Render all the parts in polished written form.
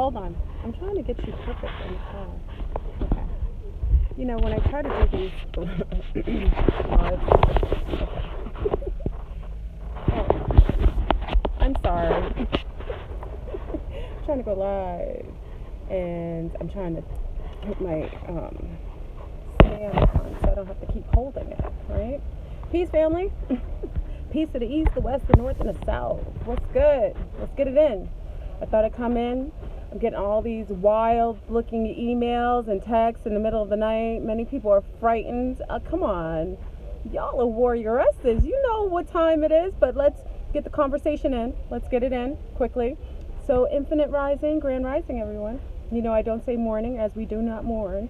hold on. I'm trying to get you perfect in the car. Okay. You know, when I try to do these live, okay. Oh, I'm sorry. I'm trying to go live, and I'm trying to put my stand on so I don't have to keep holding it, right? Peace, family. Peace to the east, the west, the north, and the south. What's good? Let's get it in. I thought I'd come in. I'm getting all these wild-looking emails and texts in the middle of the night. Many people are frightened. Come on. Y'all are warrioresses. You know what time it is, but let's get the conversation in. Let's get it in quickly. So, infinite rising, grand rising, everyone. You know I don't say morning, as we do not mourn.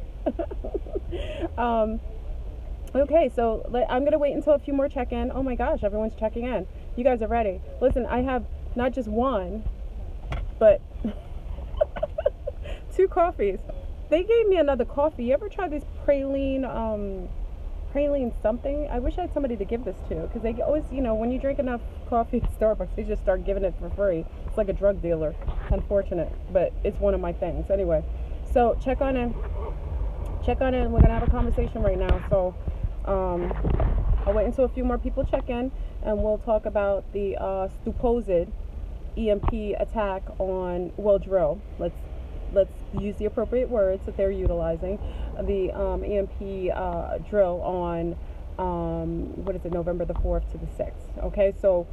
Okay, so I'm going to wait until a few more check in. Oh my gosh, everyone's checking in. You guys are ready. Listen, I have not just one, but 2 coffees. They gave me another coffee. You ever try this praline something? I wish I had somebody to give this to, because they always, you know, when you drink enough coffee at Starbucks, they just start giving it for free. It's like a drug dealer. Unfortunate, but it's one of my things. Anyway, so check on in. Check on in. We're going to have a conversation right now, so I'll wait until a few more people check in, and we'll talk about the supposed EMP attack on, well, drill. Let's use the appropriate words that they're utilizing. The EMP drill on what is it, November the 4th to the 6th. Okay, so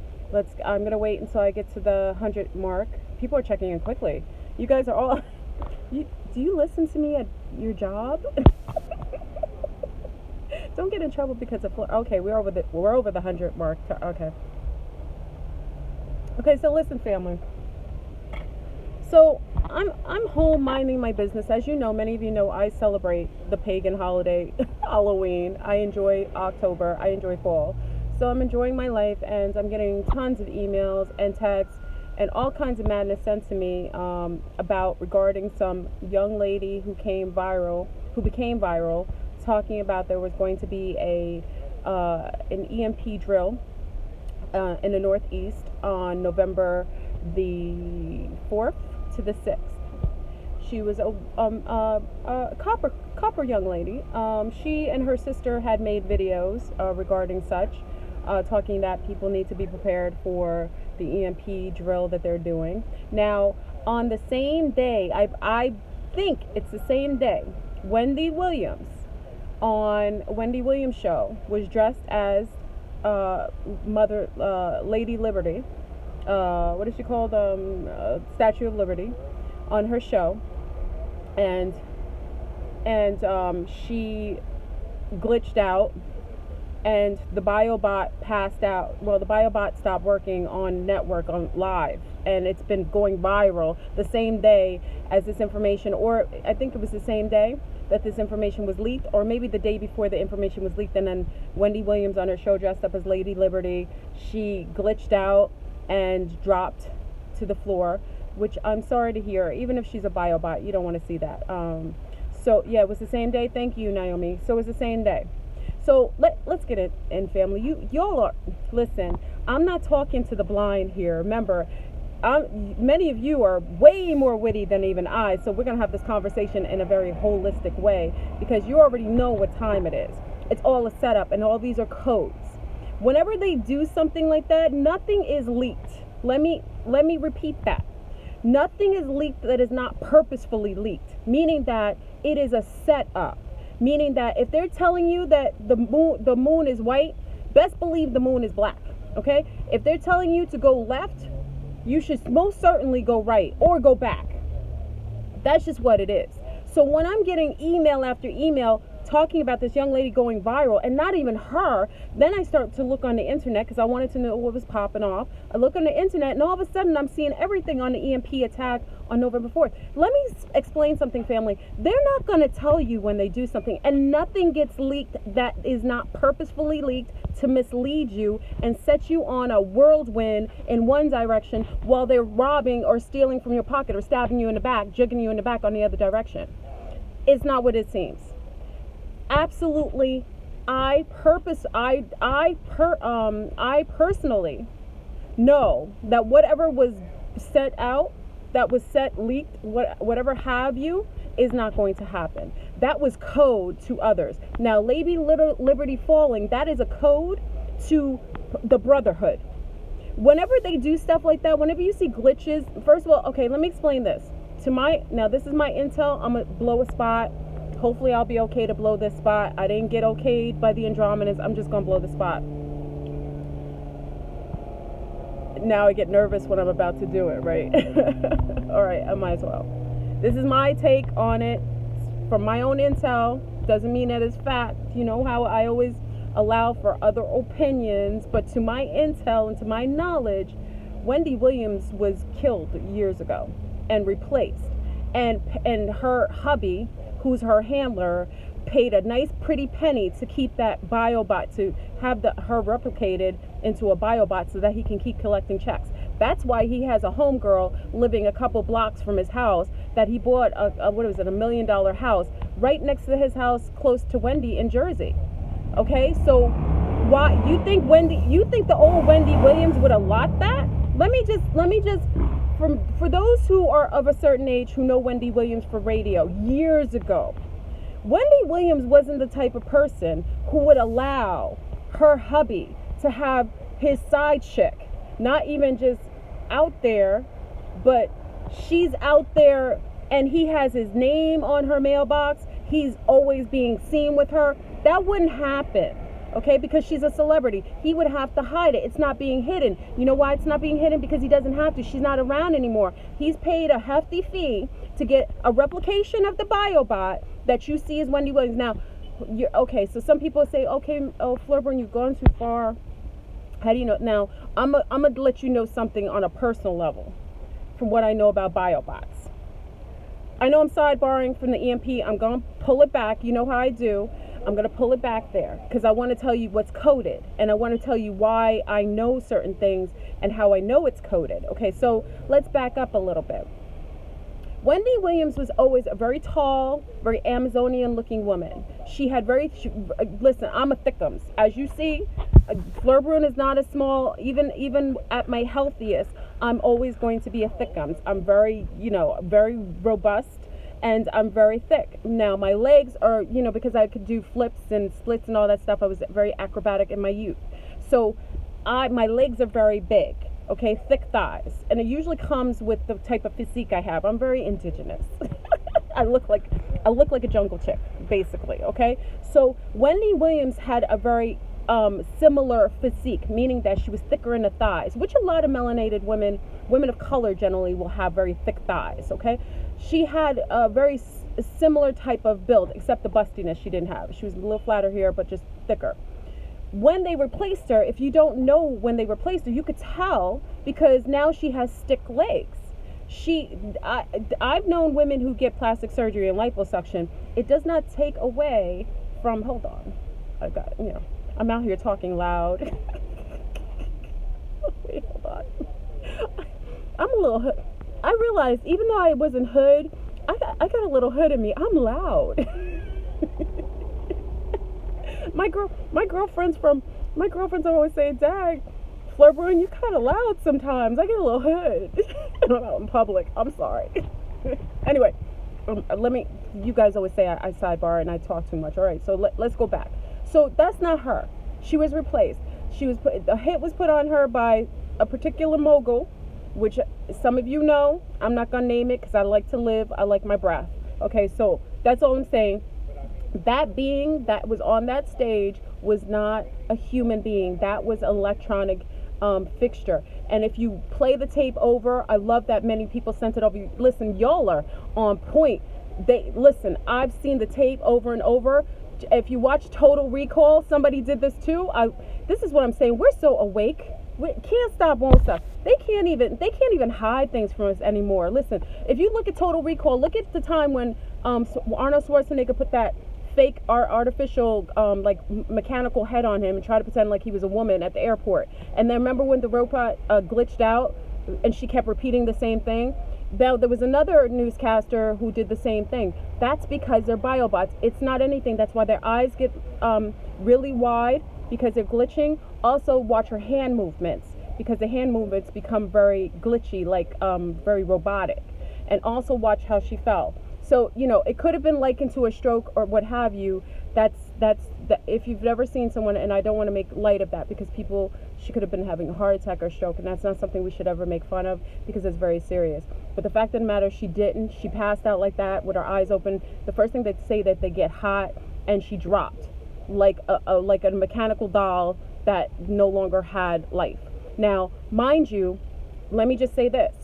I'm gonna wait until I get to the 100 mark. People are checking in quickly. You guys are all. Do you listen to me at your job? Don't get in trouble because of. Okay, we're over the 100 mark. Okay. Okay, so listen, family. So I'm home minding my business. As you know, many of you know, I celebrate the pagan holiday, Halloween. I enjoy October. I enjoy fall. So I'm enjoying my life, and I'm getting tons of emails and texts and all kinds of madness sent to me regarding some young lady who became viral, talking about there was going to be an EMP drill in the Northeast on November the 4th to the 6th. She was a copper young lady. She and her sister had made videos regarding such, talking that people need to be prepared for the EMP drill that they're doing. Now, on the same day, I think it's the same day, Wendy Williams on Wendy Williams show was dressed as Lady Liberty. What is she called? Statue of Liberty on her show, and she glitched out, and the Biobot passed out. Well, the Biobot stopped working on network, on live, and it's been going viral the same day as this information, or I think it was the same day that this information was leaked, or maybe the day before the information was leaked, and then Wendy Williams on her show dressed up as Lady Liberty, she glitched out and dropped to the floor, which I'm sorry to hear. Even if she's a biobot, you don't want to see that. So yeah, it was the same day. Thank you, Naomi. So it was the same day. So let's get it in, family. Y'all are, listen, I'm not talking to the blind here. Remember, many of you are way more witty than even I, so we're going to have this conversation in a very holistic way, because you already know what time it is. It's all a setup, and all these are codes. Whenever they do something like that, nothing is leaked. Let me repeat that. Nothing is leaked that is not purposefully leaked, meaning that it is a setup. Meaning that if they're telling you that the moon is white, best believe the moon is black. Okay? If they're telling you to go left, you should most certainly go right or go back. That's just what it is. So when I'm getting email after email talking about this young lady going viral, and not even her, then I start to look on the internet because I wanted to know what was popping off. I look on the internet, and all of a sudden I'm seeing everything on the EMP attack on November 4th. Let me explain something, family. They're not going to tell you when they do something, and nothing gets leaked that is not purposefully leaked to mislead you and set you on a whirlwind in one direction while they're robbing or stealing from your pocket or stabbing you in the back, jigging you in the back on the other direction. It's not what it seems. Absolutely, I personally know that whatever was set out that was set, leaked, whatever have you, is not going to happen. That was code to others. Now, Lady Liberty falling, that is a code to the Brotherhood. Whenever they do stuff like that, whenever you see glitches, first of all, okay, let me explain this. Now this is my intel. I'm gonna blow a spot. Hopefully I'll be okay to blow this spot. I didn't get okayed by the Andromedans. I'm just gonna blow the spot. Now I get nervous when I'm about to do it, right? All right, I might as well. This is my take on it from my own intel. Doesn't mean that it's fact. You know how I always allow for other opinions, but to my intel and to my knowledge, Wendy Williams was killed years ago and replaced, and her hubby, who's her handler, paid a nice pretty penny to keep that biobot, to have her replicated into a biobot so that he can keep collecting checks. That's why he has a homegirl living a couple blocks from his house, that he bought $1 million house right next to his house close to Wendy in Jersey. Okay, so why you think the old Wendy Williams would allot that? Let me just for those who are of a certain age who know Wendy Williams for radio years ago, Wendy Williams wasn't the type of person who would allow her hubby to have his side chick, not even just out there, but she's out there and he has his name on her mailbox. He's always being seen with her. That wouldn't happen, okay? Because she's a celebrity. He would have to hide it. It's not being hidden. You know why it's not being hidden? Because he doesn't have to. She's not around anymore. He's paid a hefty fee to get a replication of the biobot that you see as Wendy Williams. Now, okay, so some people say, okay, oh, Flurburn, you've gone too far. How do you know? Now, I'm going to let you know something on a personal level from what I know about biobots. I know I'm sidebarring from the EMP. I'm going to pull it back. You know how I do. I'm going to pull it back there because I want to tell you what's coded, and I want to tell you why I know certain things and how I know it's coded. Okay, so let's back up a little bit. Wendy Williams was always a very tall, very Amazonian looking woman. She had listen, I'm a thickums. As you see, Flurburn is not as small. Even at my healthiest, I'm always going to be a thickums. I'm very, very robust, and I'm very thick. Now, my legs are, because I could do flips and splits and all that stuff, I was very acrobatic in my youth. So my legs are very big. Okay, thick thighs, and it usually comes with the type of physique I have. I'm very indigenous. I look like a jungle chick, basically. Okay, so Wendy Williams had a very similar physique, meaning that she was thicker in the thighs, which a lot of melanated women of color generally will have very thick thighs. Okay, she had a very similar type of build, except the bustiness she didn't have. She was a little flatter here, but just thicker. When they replaced her, if you don't know when they replaced her, you could tell because now she has stick legs. I've known women who get plastic surgery and liposuction. It does not take away from, hold on, I'm out here talking loud. Wait, hold on. I'm a little hood. I realized even though I wasn't hood, I got a little hood in me. I'm loud. My girlfriends are always saying, "Dag, Flurburn, you kind of loud sometimes." I get a little hood in public. I'm sorry. Anyway, you guys always say I sidebar and I talk too much. All right, so let's go back. So that's not her. She was replaced. The hit was put on her by a particular mogul, which some of you know. I'm not gonna name it because I like to live. I like my breath. Okay, so that's all I'm saying. That being that was on that stage was not a human being. That was an electronic fixture. And if you play the tape over, I love that many people sent it over. Listen, y'all are on point. I've seen the tape over and over. If you watch Total Recall, somebody did this too. This is what I'm saying. We're so awake. We can't stop, won't stop. They can't even hide things from us anymore. Listen, if you look at Total Recall, look at the time when Arnold Schwarzenegger put that fake artificial mechanical head on him and tried to pretend like he was a woman at the airport. And then remember when the robot glitched out and she kept repeating the same thing? Now, there was another newscaster who did the same thing. That's because they're biobots. It's not anything. That's why their eyes get really wide, because they're glitching. Also, watch her hand movements. because the hand movements become very glitchy, like very robotic. And also watch how she fell. So, you know, it could have been likened to a stroke or what have you. If you've never seen someone, and I don't want to make light of that, because she could have been having a heart attack or stroke, and that's not something we should ever make fun of, because it's very serious. But the fact of the matter, she didn't. She passed out like that with her eyes open. The first thing they say that they get hot, and she dropped like a mechanical doll that no longer had life. Now, mind you, let me just say this.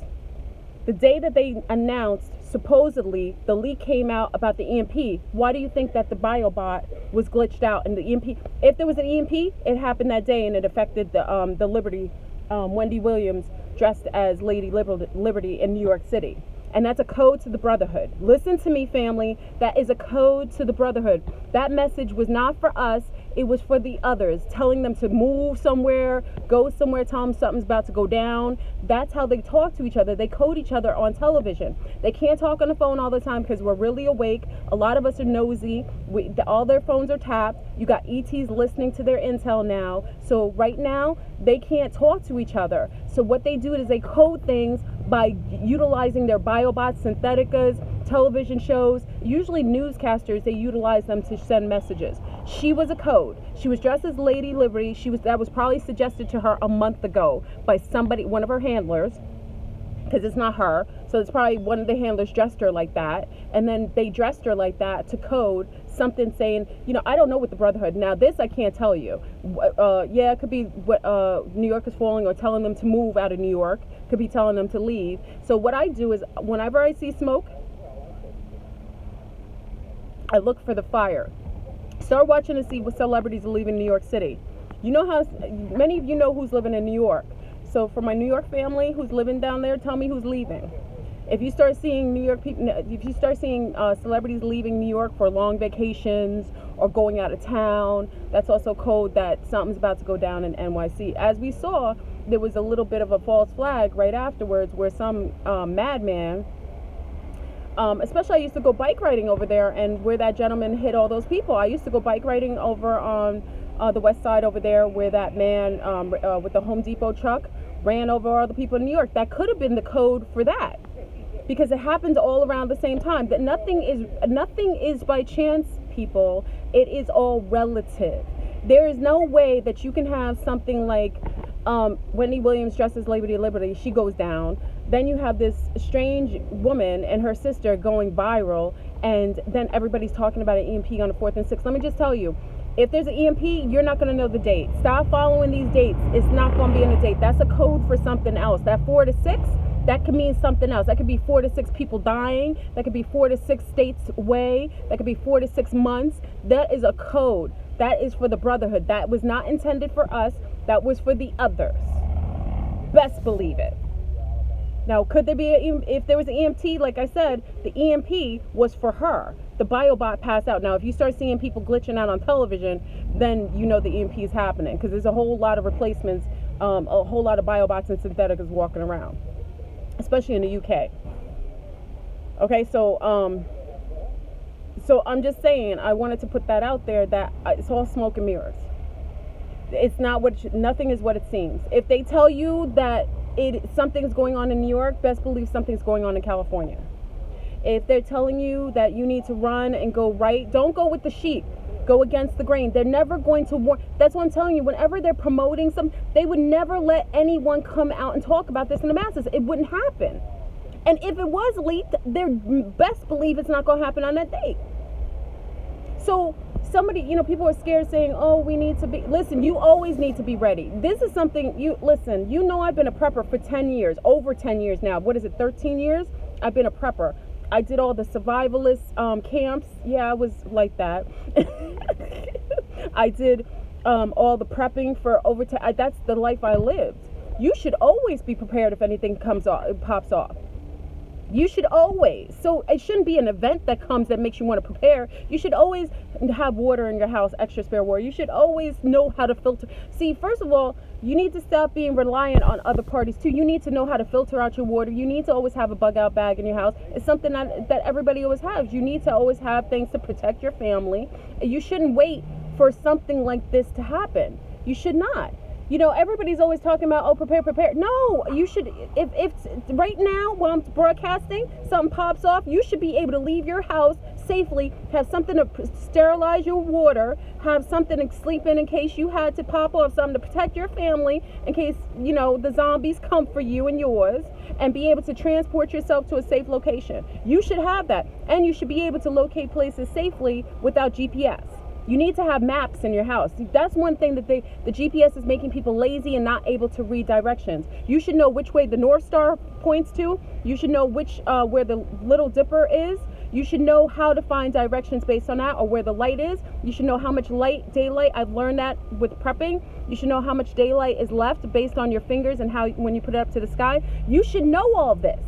The day that they announced, supposedly, the leak came out about the EMP, why do you think that the Biobot was glitched out? And the EMP, if there was an EMP, it happened that day, and it affected the Liberty, Wendy Williams, dressed as Lady Liberty in New York City. And that's a code to the brotherhood. Listen to me, family. That is a code to the brotherhood. That message was not for us. It was for the others, telling them to move somewhere, go somewhere, tell them something's about to go down. That's how they talk to each other. They code each other on television. They can't talk on the phone all the time because we're really awake. A lot of us are nosy. All their phones are tapped. You got ETs listening to their intel now. So right now, they can't talk to each other. So what they do is they code things by utilizing their biobots, syntheticas, television shows, usually newscasters. They utilize them to send messages. She was a code. She was dressed as Lady Liberty. That was probably suggested to her a month ago by somebody, one of her handlers, because it's not her. So it's probably one of the handlers dressed her like that, and then they dressed her like that to code something saying, you know, I don't know what the brotherhood. Now this I can't tell you. Yeah, it could be what New York is falling, or telling them to move out of New York. Could be telling them to leave. So what I do is, whenever I see smoke, I look for the fire. Start watching to see what celebrities are leaving New York City. You know how many of you know who's living in New York. So for my New York family who's living down there, tell me who's leaving. If you start seeing New York people, if you start seeing celebrities leaving New York for long vacations or going out of town, that's also code that something's about to go down in NYC. As we saw, there was a little bit of a false flag right afterwards where some madman, especially I used to go bike riding over there, and where that gentleman hit all those people. I used to go bike riding over on the west side over there, where that man with the Home Depot truck ran over all the people in New York. That could have been the code for that, because it happened all around the same time. That nothing is by chance, people. It is all relative. There is no way that you can have something like Wendy Williams dressed as Lady Liberty. She goes down. Then you have this strange woman and her sister going viral, and then everybody's talking about an EMP on the 4th and 6th. Let me just tell you, if there's an EMP, you're not going to know the date. Stop following these dates. It's not going to be in the date. That's a code for something else. That 4 to 6, that could mean something else. That could be 4 to 6 people dying. That could be 4 to 6 states away. That could be 4 to 6 months. That is a code. That is for the brotherhood. That was not intended for us. That was for the others. Best believe it. Now, could there be if there was an EMT, like I said, the EMP was for her. The Biobot passed out. Now, if you start seeing people glitching out on television, then you know the EMP is happening, because there's a whole lot of replacements, a whole lot of Biobots and syntheticals walking around, especially in the UK. Okay, so I'm just saying, I wanted to put that out there, that it's all smoke and mirrors. It's not nothing is what it seems. If they tell you that something's going on in New York, best believe something's going on in California. If they're telling you that you need to run and go right, don't go with the sheep. Go against the grain. They're never going to warn. That's what I'm telling you. Whenever they're promoting something, they would never let anyone come out and talk about this in the masses. It wouldn't happen. And if it was leaked, they best believe it's not going to happen on that date. So somebody, people are scared, saying, oh, we need to be, listen, you always need to be ready. This is something, listen, I've been a prepper for 10 years, over 10 years now. What is it, 13 years? I've been a prepper. I did all the survivalist camps. Yeah, I was like that. I did all the prepping for over 10. That's the life I lived. You should always be prepared if anything pops off. You should always. So it shouldn't be an event that comes that makes you want to prepare. You should always have water in your house, extra spare water. You should always know how to filter. See, first of all, you need to stop being reliant on other parties too. You need to know how to filter out your water. You need to always have a bug out bag in your house. It's something that everybody always has. You need to always have things to protect your family. You shouldn't wait for something like this to happen. You should not. You know, everybody's always talking about, oh, prepare. No, you should, if right now while I'm broadcasting, something pops off, you should be able to leave your house safely, have something to sterilize your water, have something to sleep in case you had to pop off, something to protect your family in case, you know, the zombies come for you and yours, and be able to transport yourself to a safe location. You should have that, and you should be able to locate places safely without GPS. You need to have maps in your house. That's one thing that the GPS is making people lazy and not able to read directions. You should know which way the North Star points to. You should know which where the Little Dipper is. You should know how to find directions based on that, or where the light is. You should know how much daylight. I've learned that with prepping. You should know how much daylight is left based on your fingers and how when you put it up to the sky. You should know all this.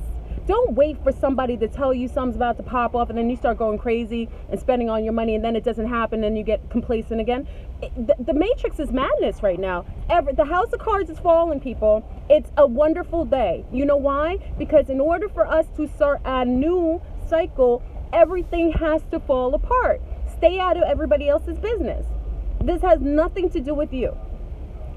Don't wait for somebody to tell you something's about to pop off and then you start going crazy and spending all your money and then it doesn't happen and you get complacent again. The Matrix is madness right now. The house of cards is falling, people. It's a wonderful day. You know why? Because in order for us to start a new cycle, everything has to fall apart. Stay out of everybody else's business. This has nothing to do with you.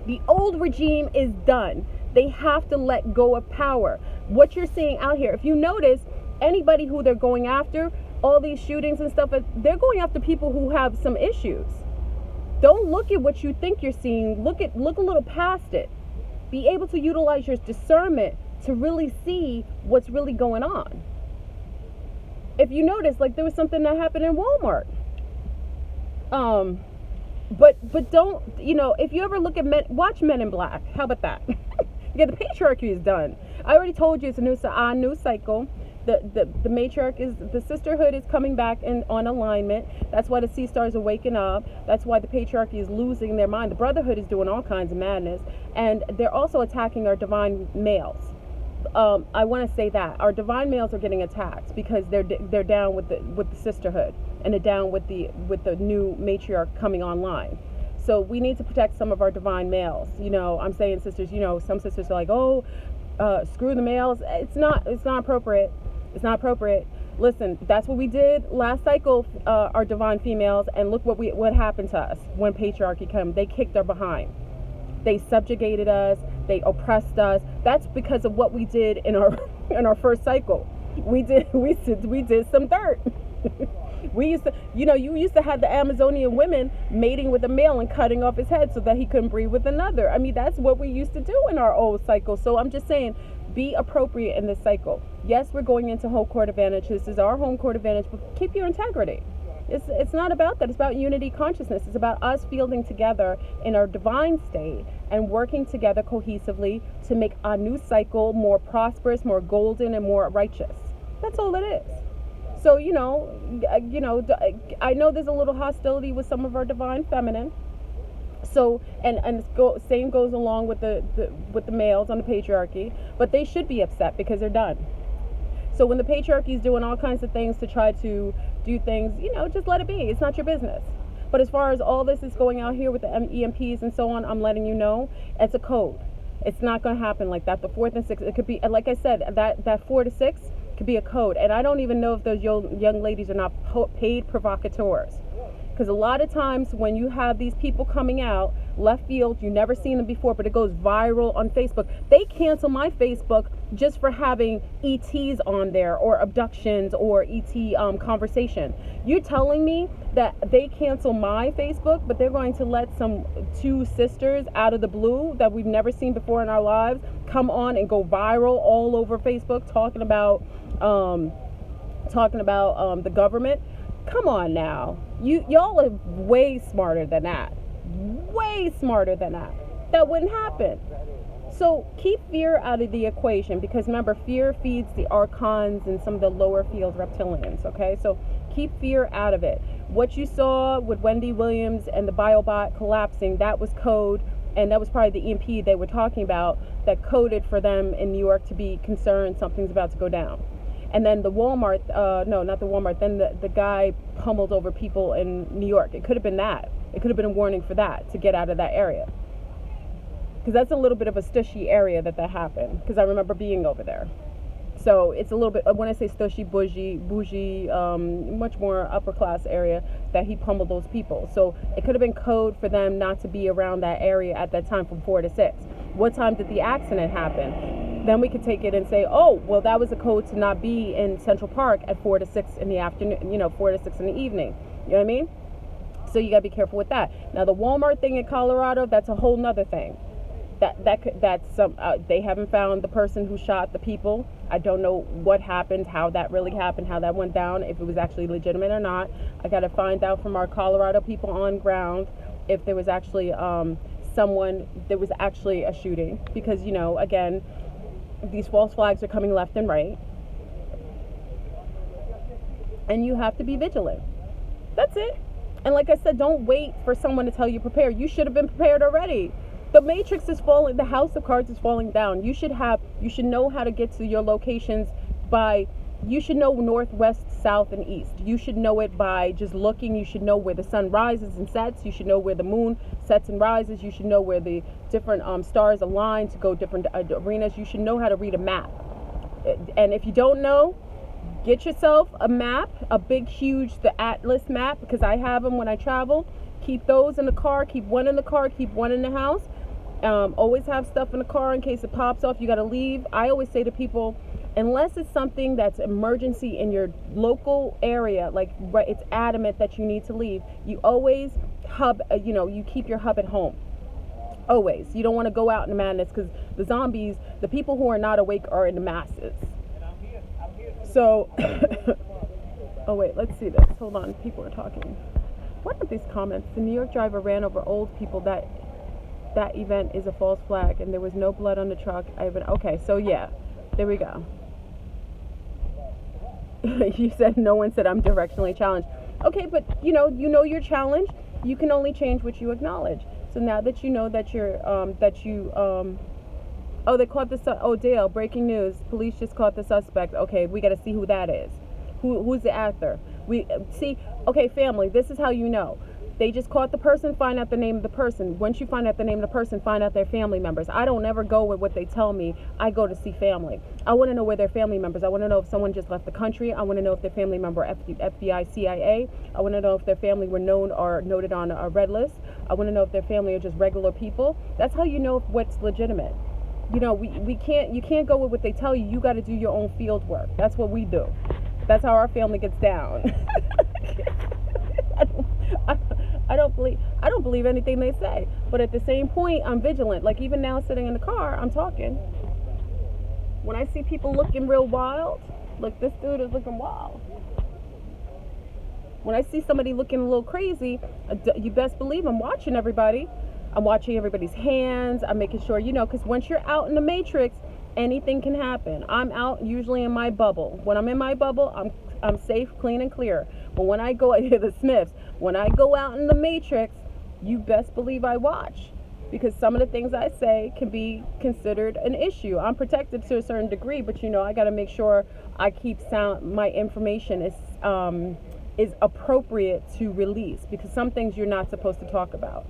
The old regime is done. They have to let go of power. What you're seeing out here, if you notice, anybody who they're going after, all these shootings and stuff, they're going after people who have some issues. Don't look at what you think you're seeing. Look a little past it. Be able to utilize your discernment to really see what's really going on. If you notice, like there was something that happened in Walmart. But don't, you know, if you ever look at watch Men in Black. How about that? Yeah, the patriarchy is done. I already told you it's a new cycle. The matriarch is, the sisterhood is coming back on alignment. That's why the sea stars are waking up. That's why the patriarchy is losing their mind. The brotherhood is doing all kinds of madness, and they're also attacking our divine males. I want to say that our divine males are getting attacked because they're down with the sisterhood, and they're down with the new matriarch coming online. So we need to protect some of our divine males. You know, I'm saying, sisters, you know, some sisters are like, oh, screw the males. It's not appropriate. It's not appropriate. Listen, that's what we did last cycle, our divine females, and look what happened to us when patriarchy came. They kicked our behind. They subjugated us. They oppressed us. That's because of what we did in our first cycle. We did some dirt. We used to, you know, you used to have the Amazonian women mating with a male and cutting off his head so that he couldn't breed with another. I mean, that's what we used to do in our old cycle. So I'm just saying, be appropriate in this cycle. Yes, we're going into home court advantage. This is our home court advantage, but keep your integrity. It's not about that. It's about unity consciousness. It's about us fielding together in our divine state and working together cohesively to make our new cycle more prosperous, more golden, and more righteous. That's all it is. So, you know, I know there's a little hostility with some of our divine feminine. So, same goes along with the males on the patriarchy, but they should be upset because they're done. So when the patriarchy is doing all kinds of things to try to do things, you know, just let it be. It's not your business. But as far as all this is going out here with the EMPs and so on, I'm letting you know, it's a code. It's not going to happen like that. The 4th and 6th, it could be, like I said, that 4 to 6 could be a code. And I don't even know if those young ladies are not paid provocateurs. Because a lot of times when you have these people coming out, left field, you've never seen them before, but it goes viral on Facebook. They cancel my Facebook just for having ETs on there, or abductions, or ET conversation. You're telling me that they cancel my Facebook, but they're going to let two sisters out of the blue that we've never seen before in our lives come on and go viral all over Facebook talking about the government? Come on now. Y'all are way smarter than that. Way smarter than that. That wouldn't happen. So keep fear out of the equation, because remember, fear feeds the archons and some of the lower field reptilians, okay? So keep fear out of it. What you saw with Wendy Williams and the Biobot collapsing, that was code, and that was probably the EMP they were talking about that coded for them in New York to be concerned something's about to go down. And then the Walmart, no, not the Walmart, then the guy pummeled over people in New York. It could have been that. It could have been a warning for that, to get out of that area. Because that's a little bit of a stushy area that happened, because I remember being over there. So it's a little bit, when I say stushy, bougie, much more upper class area, that he pummeled those people. So it could have been code for them not to be around that area at that time from 4 to 6. What time did the accident happen? Then we could take it and say, oh, well, that was a code to not be in Central Park at 4 to 6 in the afternoon, 4 to 6 in the evening. You know what I mean? So you got to be careful with that. Now, the Walmart thing in Colorado, that's a whole nother thing. They haven't found the person who shot the people. I don't know what happened, how that really happened, how that went down, if it was actually legitimate or not. I got to find out from our Colorado people on ground if there was actually there was actually a shooting, because again, these false flags are coming left and right, and you have to be vigilant. That's it. And like I said, don't wait for someone to tell you prepare. You should have been prepared already. The matrix is falling. The house of cards is falling down. You should know how to get to your locations you should know north, west, south, and east. You should know it by just looking. You should know where the sun rises and sets. You should know where the moon sets and rises. You should know where the different stars align to go different arenas. You should know how to read a map. And if you don't know, get yourself a map, a big, huge, the Atlas map, because I have them when I travel. Keep those in the car. Keep one in the car. Keep one in the house. Always have stuff in the car in case it pops off. You got to leave. I always say to people, unless it's something that's emergency in your local area, like it's adamant that you need to leave, you always you keep your hub at home. Always. You don't want to go out in the madness, because the zombies, the people who are not awake, are in the masses. So, oh wait, let's see this. Hold on, people are talking. What are these comments? The New York driver ran over old people. That event is a false flag, and there was no blood on the truck. Okay, so yeah, there we go. You said no one said I'm directionally challenged. Okay, but you know your challenge. You can only change what you acknowledge. So now that you know that you're oh, they caught Dale, breaking news. Police just caught the suspect. Okay, we got to see who that is. Who's the actor? We see. Okay, family, this is how you know. They just caught the person, find out the name of the person. Once you find out the name of the person, find out their family members. I don't ever go with what they tell me. I go to see family. I want to know where their family members. I want to know if someone just left the country. I want to know if their family member FBI, CIA. I want to know if their family were known or noted on a red list. I want to know if their family are just regular people. That's how you know what's legitimate. You can't go with what they tell you. You got to do your own field work. That's what we do. That's how our family gets down. I don't believe anything they say, but at the same point, I'm vigilant. Like even now, sitting in the car, I'm talking. When I see people looking real wild, look, this dude is looking wild. When I see somebody looking a little crazy, you best believe I'm watching everybody. I'm watching everybody's hands. I'm making sure, because once you're out in the matrix, anything can happen. I'm out usually in my bubble. When I'm in my bubble, I'm safe, clean, and clear. But when I go, the Smiths, when I go out in the matrix, you best believe I watch, because some of the things I say can be considered an issue. I'm protected to a certain degree, but I got to make sure I keep my information is appropriate to release, because some things you're not supposed to talk about.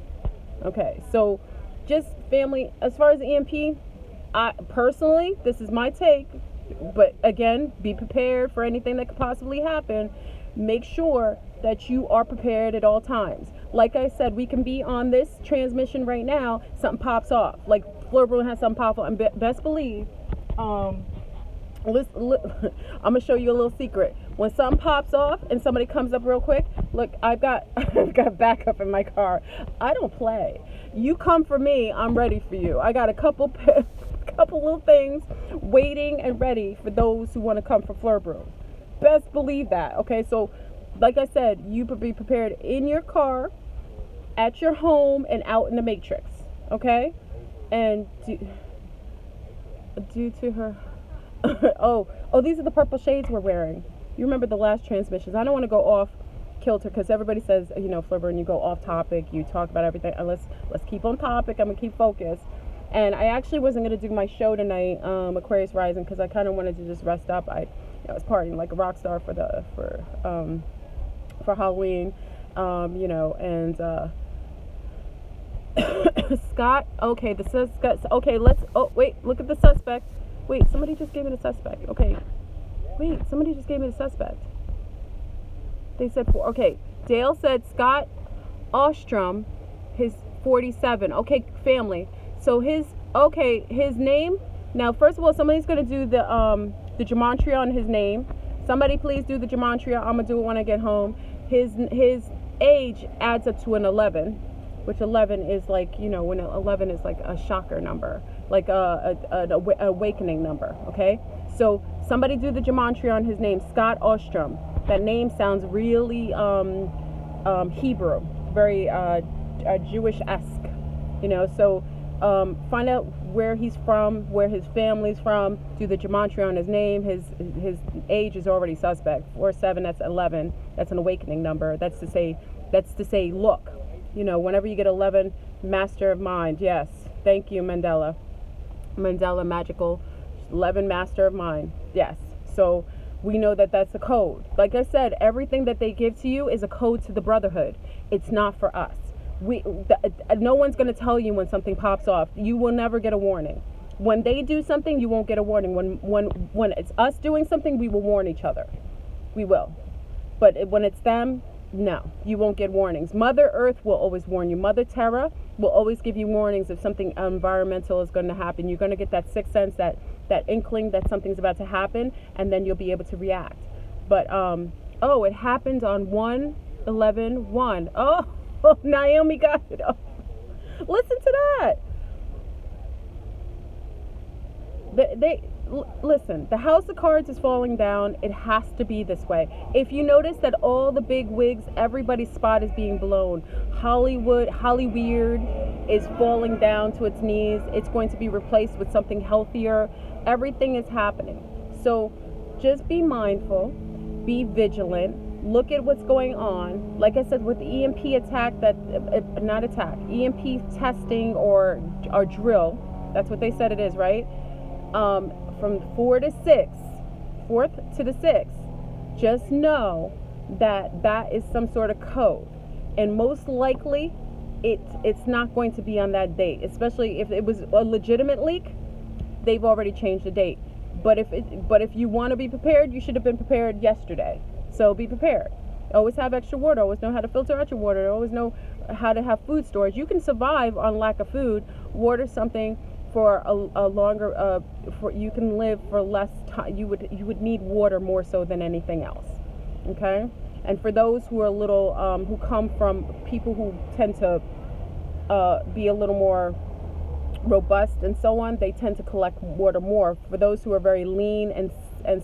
Okay, so just family, as far as EMP, personally, this is my take, but again, be prepared for anything that could possibly happen. Make sure that you are prepared at all times. Like I said, we can be on this transmission right now, something pops off. Like Fleur Bruin has something pop off, and best believe, I'm gonna show you a little secret. When something pops off and somebody comes up real quick, look, I've got backup in my car. I don't play. You come for me, I'm ready for you. I got a couple little things waiting and ready for those who want to come for Fleur Bruin. Best believe that. Okay, so like I said, you be prepared in your car, at your home, and out in the matrix. Okay, and due to her. oh, these are the purple shades we're wearing. You remember the last transmissions. I don't want to go off kilter, because everybody says, Fleur Bruin, you go off topic, you talk about everything. Let's keep on topic. I'm gonna keep focused. And I actually wasn't gonna do my show tonight, Aquarius Rising, because I kind of wanted to just rest up. I was partying like a rock star for Halloween, and Scott. Okay, the suspect. Okay, wait. Look at the suspect. Wait, somebody just gave me the suspect. Okay. Wait, somebody just gave me the suspect. They said 4. Okay, Dale said Scott Ostrom, his 47. Okay, family. So his name. Now, first of all, somebody's gonna do the gematria on his name. Somebody please do the gematria. I'm gonna do it when I get home. His age adds up to an 11, which 11 is like, you know, when 11 is like a shocker number, like an awakening number. Okay, so somebody do the gematria on his name, Scott Ostrom. That name sounds really Hebrew, very Jewish-esque, you know. So find out where he's from, where his family's from. Do the gematria on his name. His age is already suspect. 4-7, that's 11. That's an awakening number. That's to say, look, you know, whenever you get 11, master of mind. Yes, thank you, Mandela magical 11, master of mind. Yes. So we know that that's a code. Like I said, everything that they give to you is a code to the brotherhood. It's not for us. No one's going to tell you when something pops off. You will never get a warning. When they do something, you won't get a warning. When it's us doing something, we will warn each other. We will. But when it's them, no, you won't get warnings. Mother Earth will always warn you. Mother Terra will always give you warnings if something environmental is going to happen. You're going to get that sixth sense, that inkling that something's about to happen, and then you'll be able to react. But it happened on 1/11/1. Oh, Naomi got it. Oh, listen to that. Listen, the house of cards is falling down. It has to be this way. If you notice that all the big wigs, everybody's spot is being blown. Hollywood is falling down to its knees. It's going to be replaced with something healthier. Everything is happening. So just be mindful, be vigilant. Look at what's going on. Like I said, with the EMP EMP testing or drill. That's what they said it is, right? From 4 to 6, 4th to the 6th. Just know that is some sort of code, and most likely, it's not going to be on that date. Especially if it was a legitimate leak, they've already changed the date. But if you want to be prepared, you should have been prepared yesterday. So be prepared. Always have extra water. Always know how to filter out your water. Always know how to have food storage. You can survive on lack of food. Water something for a longer. You can live for less time. You would need water more so than anything else. Okay. And for those who are a little who come from people who tend to be a little more robust and so on, they tend to collect water more. For those who are very lean and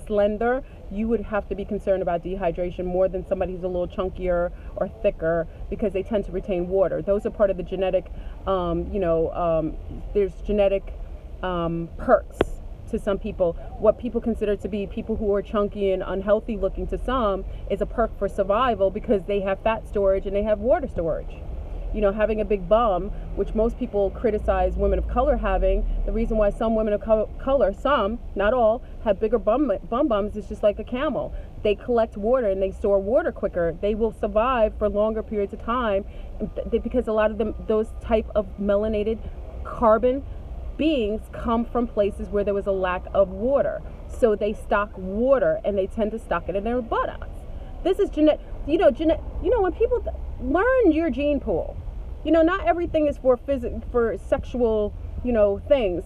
slender, you would have to be concerned about dehydration more than somebody who's a little chunkier or thicker, because they tend to retain water. Those are part of the genetic, there's genetic perks to some people. What people consider to be people who are chunky and unhealthy looking to some is a perk for survival, because they have fat storage and they have water storage. You know, having a big bum, which most people criticize women of color having, the reason why some women of color, some, not all, have bigger bums is just like a camel. They collect water and they store water quicker. They will survive for longer periods of time because a lot of them, those type of melanated carbon beings come from places where there was a lack of water. So they stock water and they tend to stock it in their buttocks. This is genetic. When people learn your gene pool, not everything is for sexual, things.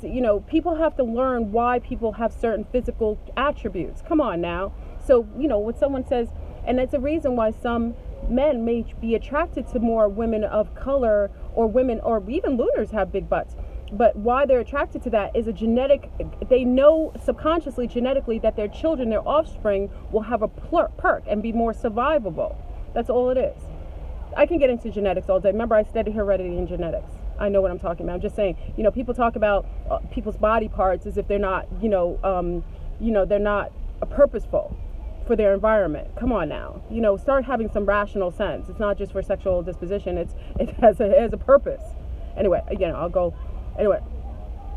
People have to learn why people have certain physical attributes. Come on now. So, when someone says, and it's a reason why some men may be attracted to more women of color, or women, or even lunars have big butts. But why they're attracted to that is a genetic, they know subconsciously, genetically, that their children, their offspring, will have a perk and be more survivable. That's all it is. I can get into genetics all day. Remember, I studied heredity and genetics. I know what I'm talking about. I'm just saying, people talk about people's body parts as if they're not, they're not purposeful for their environment. Come on now. Start having some rational sense. It's not just for sexual disposition. It has a purpose. Anyway, I'll go. Anyway,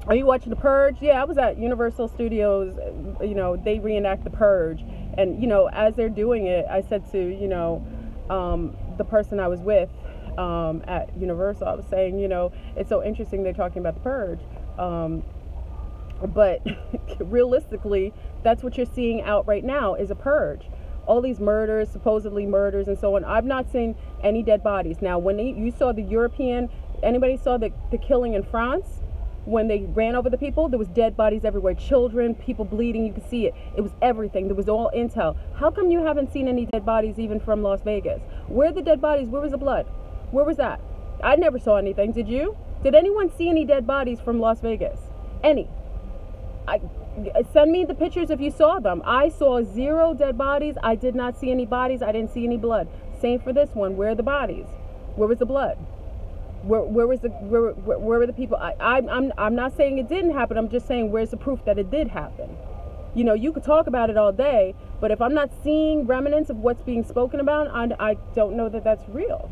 are you watching The Purge? Yeah, I was at Universal Studios. They reenact The Purge. And, as they're doing it, I said to, the person I was with at Universal, I was saying, it's so interesting they're talking about The Purge. But realistically, that's what you're seeing out right now is a purge. all these murders, supposedly murders and so on. I've not seen any dead bodies. Now, when you saw the European, anybody saw the killing in France? When they ran over the people, there was dead bodies everywhere. Children, people bleeding, you could see it. It was everything. There was all intel. How come you haven't seen any dead bodies even from Las Vegas? Where are the dead bodies? Where was the blood? Where was that? I never saw anything. Did you? Did anyone see any dead bodies from Las Vegas? Any? Send me the pictures if you saw them. I saw 0 dead bodies. I did not see any bodies. I didn't see any blood. Same for this one. Where are the bodies? Where was the blood? Where were the people? I'm not saying it didn't happen. I'm just saying, where's the proof that it did happen? You know, you could talk about it all day, but if I'm not seeing remnants of what's being spoken about, I don't know that that's real.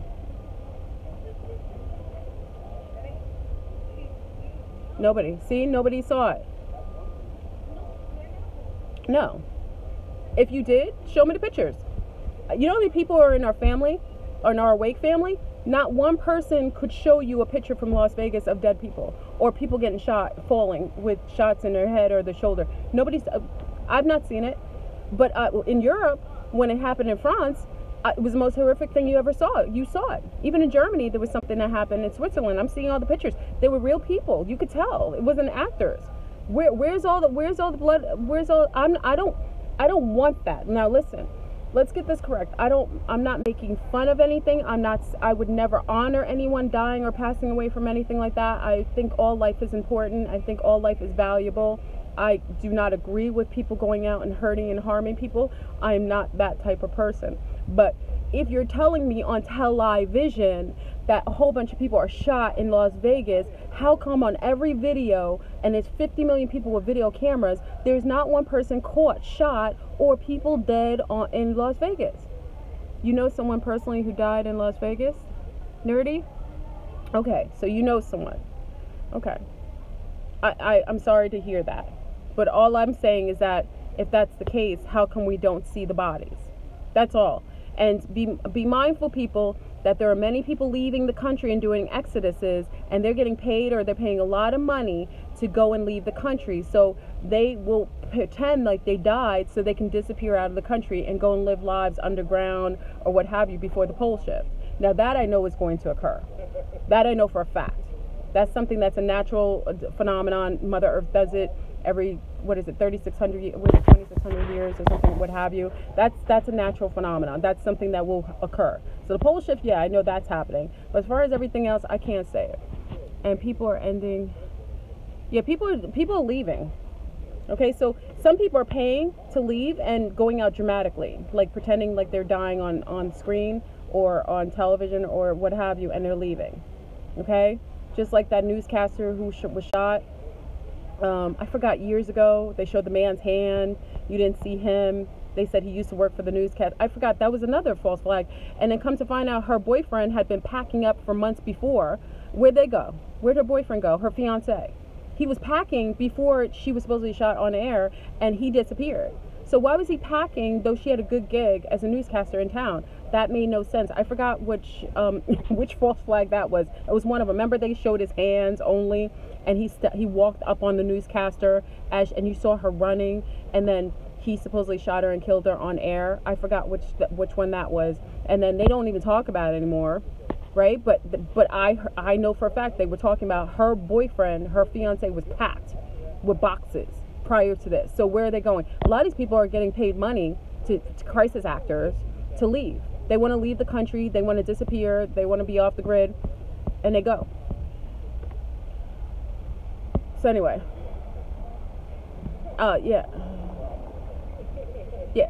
Nobody. See, nobody saw it. No. If you did, show me the pictures. You know how many people are in our family, or in our Awake family? Not one person could show you a picture from Las Vegas of dead people or people getting shot, falling with shots in their head or their shoulder. Nobody's, I've not seen it. But in Europe, when it happened in France, it was the most horrific thing you ever saw. You saw it. Even in Germany, there was something that happened in Switzerland. I'm seeing all the pictures. They were real people. You could tell. It wasn't actors. Where's all the blood? I don't want that. Now listen. Let's get this correct. I'm not making fun of anything. I would never honor anyone dying or passing away from anything like that. I think all life is important. I think all life is valuable. I do not agree with people going out and hurting and harming people. I am not that type of person. But if you're telling me on television that a whole bunch of people are shot in Las Vegas, how come on every video, and there's 50 million people with video cameras, there's not one person caught, shot, or people dead in Las Vegas? You know someone personally who died in Las Vegas? Nerdy? Okay, so you know someone. Okay. I'm sorry to hear that. But all I'm saying is that if that's the case, how come we don't see the bodies? That's all. And be mindful, people, that there are many people leaving the country and doing exoduses, and they're getting paid, or they're paying a lot of money to go and leave the country. So they will pretend like they died so they can disappear out of the country and go and live lives underground or what have you before the pole shift. Now that I know is going to occur. That I know for a fact. That's something that's a natural phenomenon. Mother Earth does it every, 3,600 years, 2,600 years or something, what have you. That's a natural phenomenon. That's something that will occur. So the pole shift, yeah, I know that's happening. But as far as everything else, I can't say it. And people are ending. Yeah, people are leaving. Okay, so some people are paying to leave and going out dramatically, like pretending like they're dying on screen or on television or what have you, and they're leaving. Okay, just like that newscaster who was shot. I forgot, years ago, they showed the man's hand. You didn't see him. They said he used to work for the newscast. I forgot, that was another false flag. And then come to find out, her boyfriend had been packing up for months before. Where'd they go? Where'd her boyfriend go? Her fiance. He was packing before she was supposedly shot on air, and he disappeared. So why was he packing, though she had a good gig as a newscaster in town? That made no sense. I forgot which false flag that was. It was one of them. Remember, they showed his hands only, and he walked up on the newscaster, and you saw her running, and then he supposedly shot her and killed her on air. I forgot which one that was. And then they don't even talk about it anymore, right? But I know for a fact they were talking about her boyfriend, her fiance, was packed with boxes prior to this. So where are they going? A lot of these people are getting paid money to crisis actors to leave. They want to leave the country. They want to disappear. They want to be off the grid, and they go. So anyway, yeah.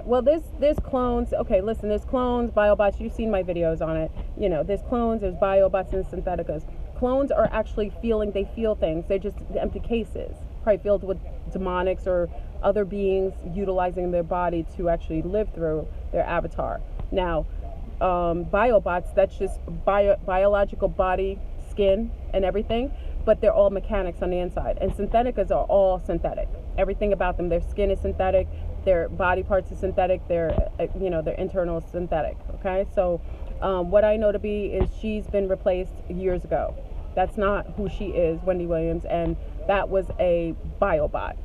Well, there's clones. Okay, listen, there's clones, biobots. You've seen my videos on it. You know, there's clones, there's biobots, and syntheticas. Clones are actually they feel things. They're just empty cases, probably filled with demonics or other beings utilizing their body to actually live through their avatar. Now, biobots, that's just biological body, skin, and everything, but they're all mechanics on the inside. And syntheticas are all synthetic. Everything about them, their skin is synthetic, their body parts are synthetic, their internal is synthetic. Okay, so what I know to be is she's been replaced years ago. That's not who she is, Wendy Williams, and that was a biobot.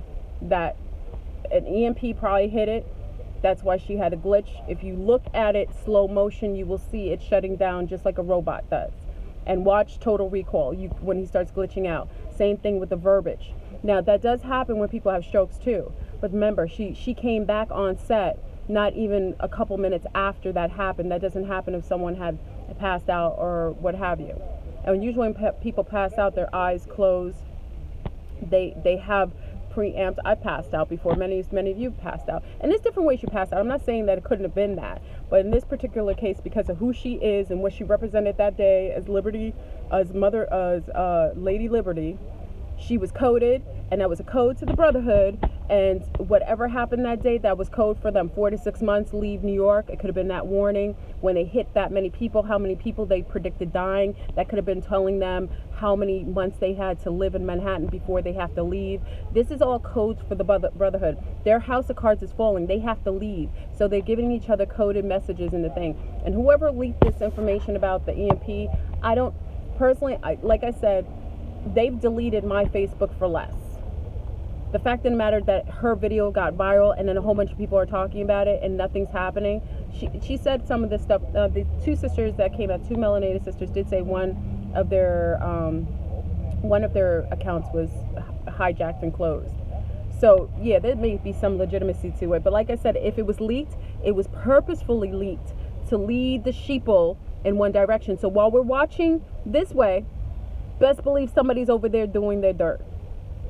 That an EMP probably hit it. That's why she had a glitch. If you look at it slow motion, you will see it shutting down just like a robot does. And watch Total Recall when he starts glitching out. Same thing with the verbiage. Now, that does happen when people have strokes too. But remember, she came back on set not even a couple minutes after that happened. That doesn't happen if someone had passed out or what have you. And usually when people pass out, their eyes close. They have preamped. I passed out before. Many of you passed out. And there's different ways you pass out. I'm not saying that it couldn't have been that. But in this particular case, because of who she is and what she represented that day as Liberty, as Lady Liberty, she was coded, and that was a code to the Brotherhood. And whatever happened that day, that was code for them. 4 to 6 months, leave New York. It could have been that warning when they hit that many people, how many people they predicted dying. That could have been telling them how many months they had to live in Manhattan before they have to leave. This is all codes for the Brotherhood. Their house of cards is falling. They have to leave. So they're giving each other coded messages in the thing. And whoever leaked this information about the EMP, I don't, personally, like I said, they've deleted my Facebook for less. The fact of the matter that her video got viral and then a whole bunch of people are talking about it and nothing's happening. She said some of this stuff. The two sisters that came out, two melanated sisters, did say one of their accounts was hijacked and closed. So yeah, there may be some legitimacy to it. But like I said, if it was leaked, it was purposefully leaked to lead the sheeple in one direction. So while we're watching this way, best believe somebody's over there doing their dirt.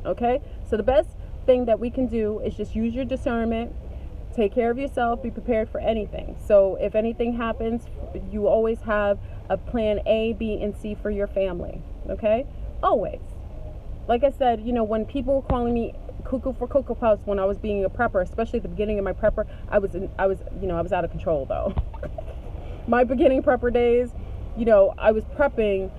Okay? So the best thing that we can do is just use your discernment, take care of yourself, be prepared for anything. So if anything happens, you always have a plan A, B, and C for your family. Okay? Always. Like I said, you know, when people were calling me cuckoo for Cocoa Puffs when I was being a prepper, especially at the beginning of my prepper, I was out of control though. My beginning prepper days, you know, I was prepping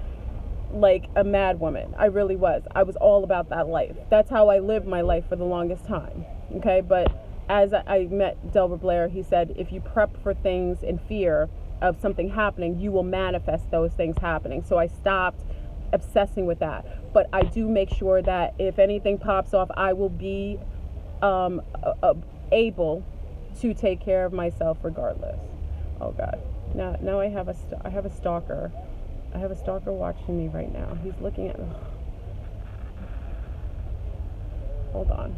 like a mad woman. I really was. I was all about that life. That's how I lived my life for the longest time. Okay, but as I met Delbert Blair, he said, if you prep for things in fear of something happening, you will manifest those things happening. So I stopped obsessing with that. But I do make sure that if anything pops off, I will be able to take care of myself regardless. Oh God. Now I have a stalker. I have a stalker watching me right now. He's looking at... Hold on.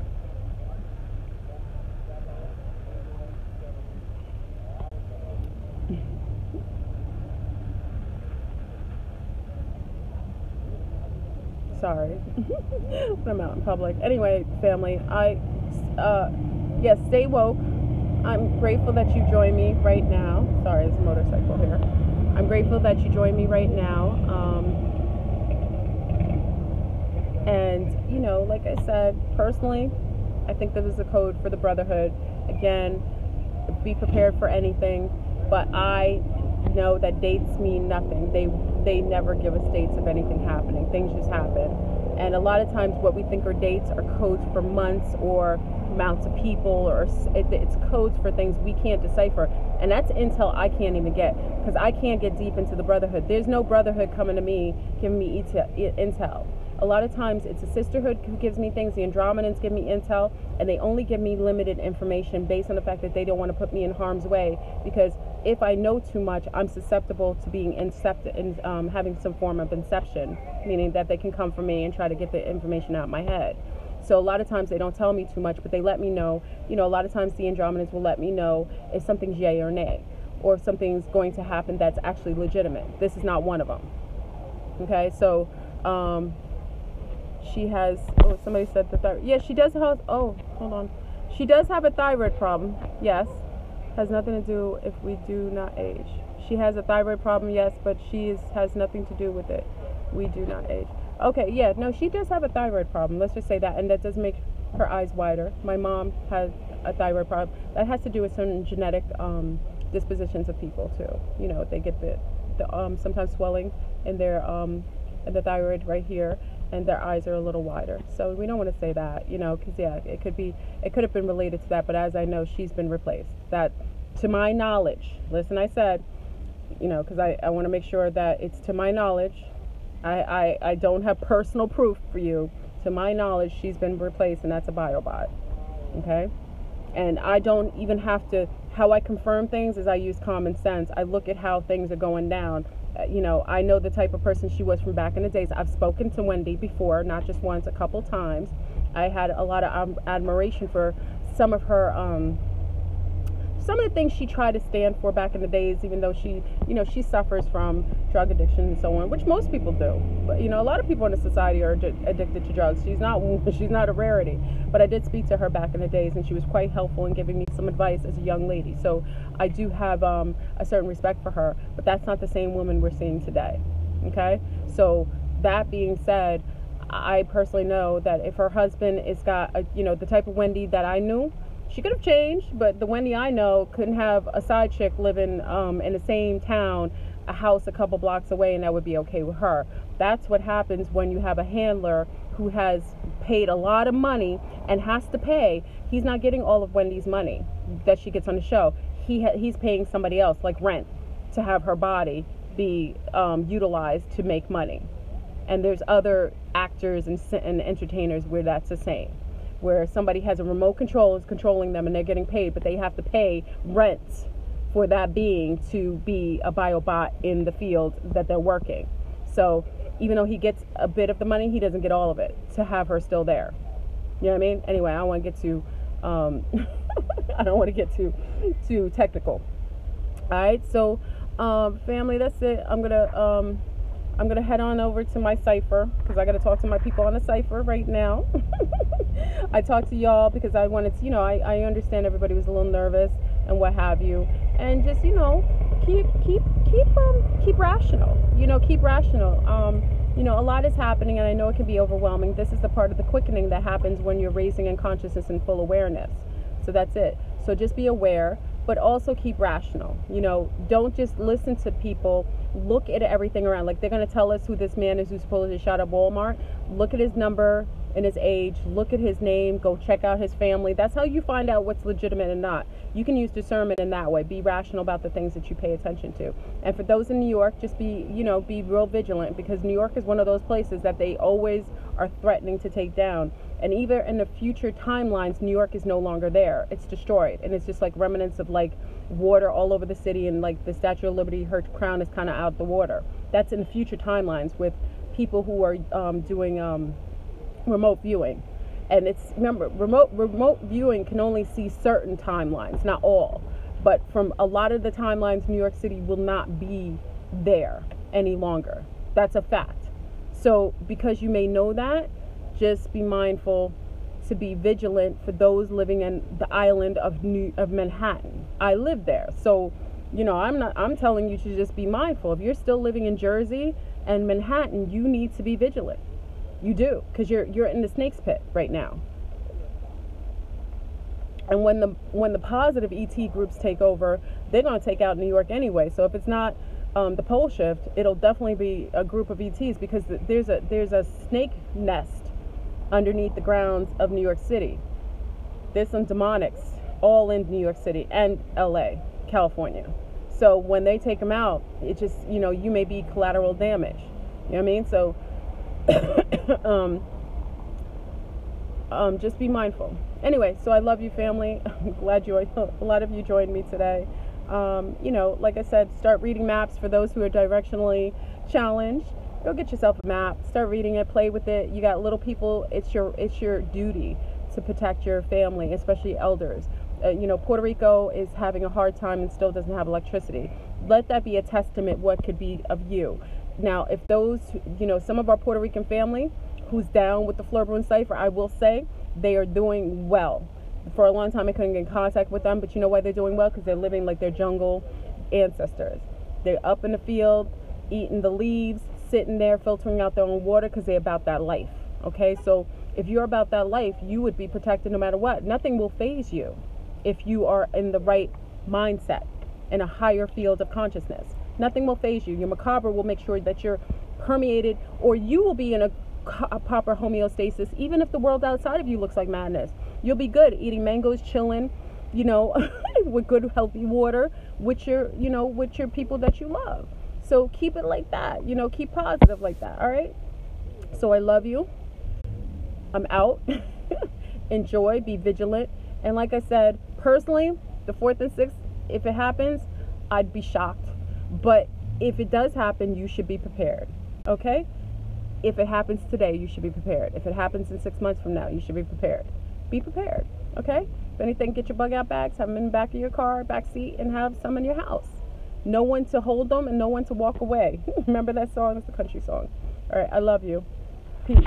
Sorry. When I'm out in public. Anyway, family, yes, stay woke. I'm grateful that you joined me right now. Sorry, there's a motorcycle here. I'm grateful that you joined me right now. And, you know, like I said, personally, I think this is a code for the Brotherhood. Again, be prepared for anything. But I know that dates mean nothing. They never give us dates of anything happening. Things just happen. And a lot of times what we think are dates are codes for months or amounts of people, or it's codes for things we can't decipher. And that's intel I can't even get, because I can't get deep into the Brotherhood. There's no Brotherhood coming to me giving me intel. A lot of times it's a sisterhood who gives me things. The Andromedans give me intel, and they only give me limited information based on the fact that they don't want to put me in harm's way, because if I know too much, I'm susceptible to being incepted and having some form of inception, meaning that they can come for me and try to get the information out of my head. So a lot of times they don't tell me too much, but they let me know. You know, a lot of times the Andromedans will let me know if something's yay or nay, or if something's going to happen that's actually legitimate. This is not one of them. Okay, so she has, oh, somebody said the thyroid. Yeah, she does have, oh, hold on. She does have a thyroid problem, yes. Has nothing to do if we do not age. She has a thyroid problem, yes, but has nothing to do with it. We do not age. Okay, yeah, no, she does have a thyroid problem. Let's just say that, and that does make her eyes wider. My mom has a thyroid problem. That has to do with some genetic dispositions of people too. You know, they get the sometimes swelling in their in the thyroid right here, and their eyes are a little wider. So we don't want to say that, you know, because yeah, it could have been related to that. But as I know, she's been replaced. That, to my knowledge, listen, I said, you know, because I want to make sure that it's to my knowledge. I don't have personal proof for you. To my knowledge, she's been replaced, and that's a biobot. Okay? And I don't even have to, how I confirm things is I use common sense. I look at how things are going down. I know the type of person she was from back in the days. I've spoken to Wendy before, not just once, a couple times. I had a lot of admiration for some of her, some of the things she tried to stand for back in the days, even though she suffers from drug addiction and so on, which most people do. But, a lot of people in the society are addicted to drugs. She's not a rarity. But I did speak to her back in the days, and she was quite helpful in giving me some advice as a young lady. So I do have a certain respect for her, but that's not the same woman we're seeing today. Okay? So that being said, I personally know that if her husband is got, the type of Wendy that I knew, she could have changed, but the Wendy I know couldn't have a side chick living in the same town, a house a couple blocks away, and that would be okay with her. That's what happens when you have a handler who has paid a lot of money and has to pay. He's not getting all of Wendy's money that she gets on the show. He's paying somebody else, like rent, to have her body be utilized to make money. And there's other actors and entertainers where that's the same, where somebody has a remote control, is controlling them, and they're getting paid, but they have to pay rent for that being to be a biobot in the field that they're working. So even though he gets a bit of the money, he doesn't get all of it to have her still there. You know what I mean? Anyway, I don't want to get too I don't want to get too technical. All right, so family, that's it. I'm gonna head on over to my cipher because I gotta talk to my people on the cipher right now. I talked to y'all because I wanted to, I understand everybody was a little nervous and what have you, and just keep rational. Keep rational. A lot is happening, and I know it can be overwhelming. This is the part of the quickening that happens when you're raising in consciousness and full awareness. So that's it. So just be aware, but also keep rational. Don't just listen to people. Look at everything around. Like, they're going to tell us who this man is who supposedly shot up Walmart. Look at his number and his age. Look at his name. Go check out his family. That's how you find out what's legitimate and not. You can use discernment in that way. Be rational about the things that you pay attention to. And for those in New York, just be real vigilant, because New York is one of those places that they always are threatening to take down. And even in the future timelines, New York is no longer there. It's destroyed. And it's just like remnants of like water all over the city, and like the Statue of Liberty, her crown is kind of out the water. That's in the future timelines with people who are doing remote viewing. And remember, remote viewing can only see certain timelines, not all. But from a lot of the timelines, New York City will not be there any longer. That's a fact. So because you may know that, just be mindful to be vigilant for those living in the island of Manhattan. I live there, so I'm telling you to just be mindful. If you're still living in Jersey and Manhattan, you need to be vigilant. You do, because you're in the snake's pit right now. And when the positive ET groups take over, they're going to take out New York anyway. So if it's not the pole shift, it'll definitely be a group of ETs, because there's a snake nest underneath the grounds of New York City. There's some demonics all in New York City and LA, California. So when they take them out, it just, you may be collateral damage. You know what I mean? So just be mindful. Anyway, so I love you, family. I'm glad a lot of you joined me today. Like I said, start reading maps for those who are directionally challenged. Go get yourself a map, start reading it, play with it. You got little people, it's your duty to protect your family, especially elders. Puerto Rico is having a hard time and still doesn't have electricity. Let that be a testament what could be of you. Now, if those, some of our Puerto Rican family who's down with the Fleur Brune Cipher, I will say they are doing well. For a long time, I couldn't get in contact with them, but you know why they're doing well? Because they're living like their jungle ancestors. They're up in the field, eating the leaves, sitting there filtering out their own water, because they're about that life. Okay, so if you're about that life, you would be protected no matter what. Nothing will faze you if you are in the right mindset, in a higher field of consciousness. Nothing will faze you. Your macabre will make sure that you're permeated, or you will be in a proper homeostasis, even if the world outside of you looks like madness. You'll be good eating mangoes, chilling, with good healthy water, with your people that you love. So keep it like that, keep positive like that. All right. So I love you. I'm out. Enjoy, be vigilant, And like I said, personally, the 4th and 6th, if it happens, I'd be shocked. But if it does happen, you should be prepared. Okay? If it happens today, you should be prepared. If it happens in 6 months from now, you should be prepared. Be prepared. Okay? If anything, get your bug out bags, have them in the back of your car, back seat, and have some in your house. No one to hold them and no one to walk away. Remember that song? It's a country song. All right, I love you. Peace.